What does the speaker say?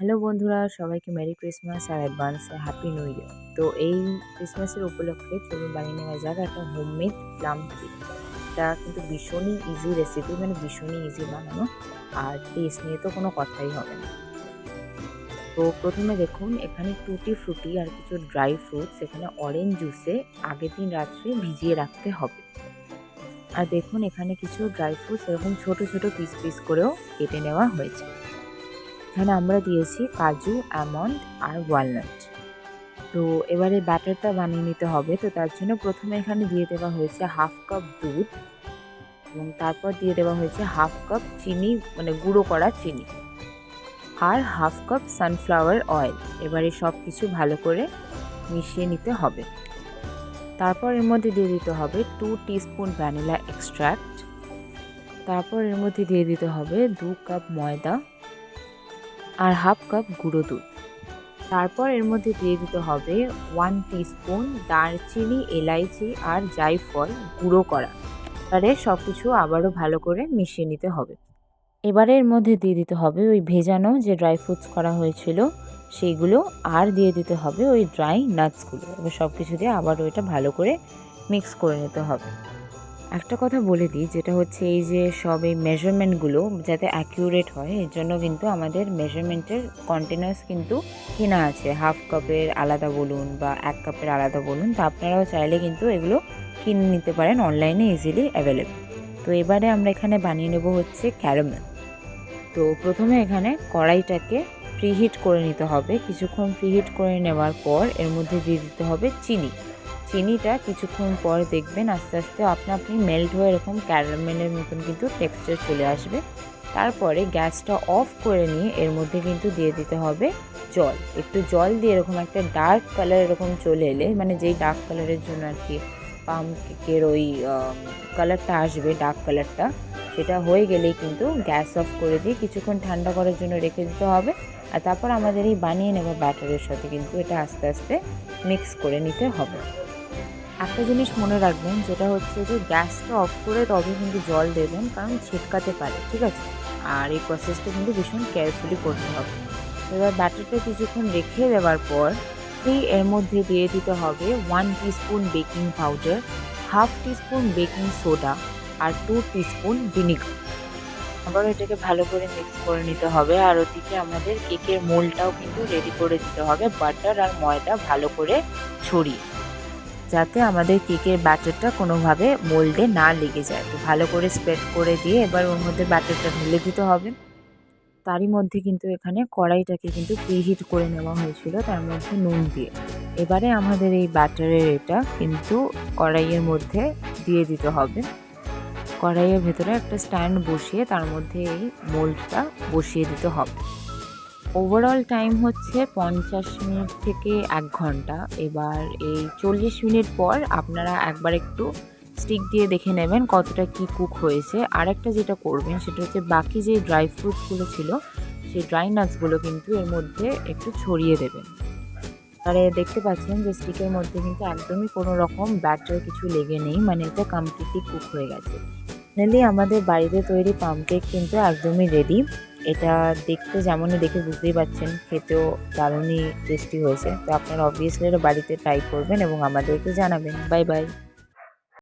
Hello বন্ধুরা, সবাইকে merry Christmas আর অ্যাডভান্সে happy new year. তো এই ক্রিসমাসের উপলক্ষে চলুন বানিয়ে নেওয়া যাক একটা হোমমেড প্লাম কেক। এটা কিন্তু ভীষণই ইজি রেসিপি, মানে ভীষণই ইজি বানানো, আর টেস্ট নিয়ে তো কোনো কথাই হবে না। তো প্রথমে দেখুন, এখানে টুটি ফ্রুটি আর কিছু ড্রাই ফ্রুটস এখানে অরেঞ্জ জুসে আগের দিন রাত্রে ভিজিয়ে রাখতে হবে। আর দেখুন, এখানে কিছু ড্রাই ফ্রুটস এরকম ছোট ছোট পিস পিস করেও কেটে নেওয়া হয়েছে। এখানে আমরা দিয়েছি কাজু, আমন্ড আর ওয়ালনাট। তো এবারে ব্যাটারটা বানিয়ে নিতে হবে। তো তার জন্য প্রথমে এখানে দিয়ে দেওয়া হয়েছে হাফ কাপ দুধ, এবং তারপর দিয়ে দেওয়া হয়েছে হাফ কাপ চিনি, মানে গুঁড়ো করা চিনি, আর হাফ কাপ সানফ্লাওয়ার অয়েল। এবারে সব কিছু ভালো করে মিশিয়ে নিতে হবে। তারপর এর মধ্যে দিয়ে দিতে হবে 2 টিস্পুন ভ্যানিলা এক্সট্র্যাক্ট। তারপর এর মধ্যে দিয়ে দিতে হবে 2 কাপ ময়দা আর হাফ কাপ গুঁড়ো দুধ। তারপর এর মধ্যে দিয়ে দিতে হবে 1 টিস্পুন দারচিনি, এলাইচি আর জায়ফল গুঁড়ো করা। এবারে সব কিছু আবারও ভালো করে মিশিয়ে নিতে হবে। এবারে এর মধ্যে দিয়ে দিতে হবে ওই ভেজানো যে ড্রাই ফ্রুটস করা হয়েছিল সেইগুলো, আর দিয়ে দিতে হবে ওই ড্রাই নাটসগুলো। এবার সব কিছু দিয়ে আবারও এটা ভালো করে মিক্স করে নিতে হবে। একটা কথা বলে দিই, যেটা হচ্ছে এই যে সব এই মেজারমেন্টগুলো যাতে অ্যাকিউরেট হয়, এর জন্য কিন্তু আমাদের মেজারমেন্টের কন্টেনার্স কিন্তু কেনা আছে। হাফ কাপের আলাদা বলুন বা 1 কাপের আলাদা বলুন, তো আপনারাও চাইলে কিন্তু এগুলো কিনে নিতে পারেন, অনলাইনে ইজিলি অ্যাভেলেবল। তো এবারে আমরা এখানে বানিয়ে নেব হচ্ছে ক্যারামেল। তো প্রথমে এখানে কড়াইটাকে প্রিহিট করে নিতে হবে। কিছুক্ষণ প্রিহিট করে নেওয়ার পর এর মধ্যে দিয়ে দিতে হবে চিনি। চিনিটা কিছুক্ষণ পর দেখবেন আস্তে আস্তে আপনি মেল্ট হয়ে এরকম ক্যারামেলের মতন কিন্তু টেক্সচার চলে আসবে। তারপরে গ্যাসটা অফ করে নিয়ে এর মধ্যে কিন্তু দিয়ে দিতে হবে জল। একটু জল দিয়ে এরকম একটা ডার্ক কালার এরকম চলে এলে, মানে যেই ডার্ক কালারের জন্য আর কি পাম কেকের ওই কালারটা আসবে, ডার্ক কালারটা, সেটা হয়ে গেলেই কিন্তু গ্যাস অফ করে দিয়ে কিছুক্ষণ ঠান্ডা করার জন্য রেখে দিতে হবে। আর তারপর আমাদের এই বানিয়ে নেওয়া ব্যাটারের সাথে কিন্তু এটা আস্তে আস্তে মিক্স করে নিতে হবে। একটা জিনিস মনে রাখবেন, যেটা হচ্ছে যে গ্যাসটা অফ করে তবে কিন্তু জল দেবেন, কারণ ছিটকাতে পারে, ঠিক আছে? আর এই প্রসেসটা কিন্তু ভীষণ কেয়ারফুলি করতে হবে। এবার ব্যাটারটা কিছুক্ষণ রেখে দেওয়ার পর এর মধ্যে দিয়ে দিতে হবে 1 teaspoon baking powder, half teaspoon baking soda আর 2 টিস্পুন ভিনিগার। আবার এটাকে ভালো করে মিক্স করে নিতে হবে। আর ওদিকে আমাদের কেকের মোল্ডটাও কিন্তু রেডি করে দিতে হবে, বাটার আর ময়দা ভালো করে ছড়িয়ে, যাতে আমাদের কেকের ব্যাটারটা কোনোভাবে মোল্ডে না লেগে যায়। তো ভালো করে স্প্রেড করে দিয়ে এবার ওর মধ্যে ব্যাটারটা ঢেলে দিতে হবে। তারই মধ্যে কিন্তু এখানে কড়াইটাকে কিন্তু প্রিহিট করে নেওয়া হয়েছিল, তার মধ্যে নুন দিয়ে। এবারে আমাদের এই ব্যাটারের এটা কিন্তু কড়াইয়ের মধ্যে দিয়ে দিতে হবে। কড়াইয়ের ভেতরে একটা স্ট্যান্ড বসিয়ে তার মধ্যে এই মোল্ডটা বসিয়ে দিতে হবে। ওভারঅল টাইম হচ্ছে 50 মিনিট থেকে 1 ঘন্টা। এবার এই 40 মিনিট পর আপনারা একবার একটু স্টিক দিয়ে দেখে নেবেন কতটা কি কুক হয়েছে। আরেকটা যেটা করবেন সেটা হচ্ছে বাকি যে ড্রাই ফ্রুটসগুলো ছিল সেই ড্রাই নাটসগুলো কিন্তু এর মধ্যে একটু ছড়িয়ে দেবেন। তাহলে দেখতে পাচ্ছেন যে স্টিকের মধ্যে কিন্তু একদমই কোনো রকম ব্যাটার কিছু লেগে নেই, মানে এটা কমপ্লিটলি কুক হয়ে গেছে। ফাইনালি আমাদের বাড়িতে তৈরি পাম কেক কিন্তু একদমই রেডি। এটা দেখতে যেমনই দেখে বুঝতেই পারছেন, খেতেও দারুণই টেস্টি হয়েছে। তো আপনারা অবভিয়াসলি এটা বাড়িতে ট্রাই করবেন এবং আমাদেরকে জানাবেন। Bye bye.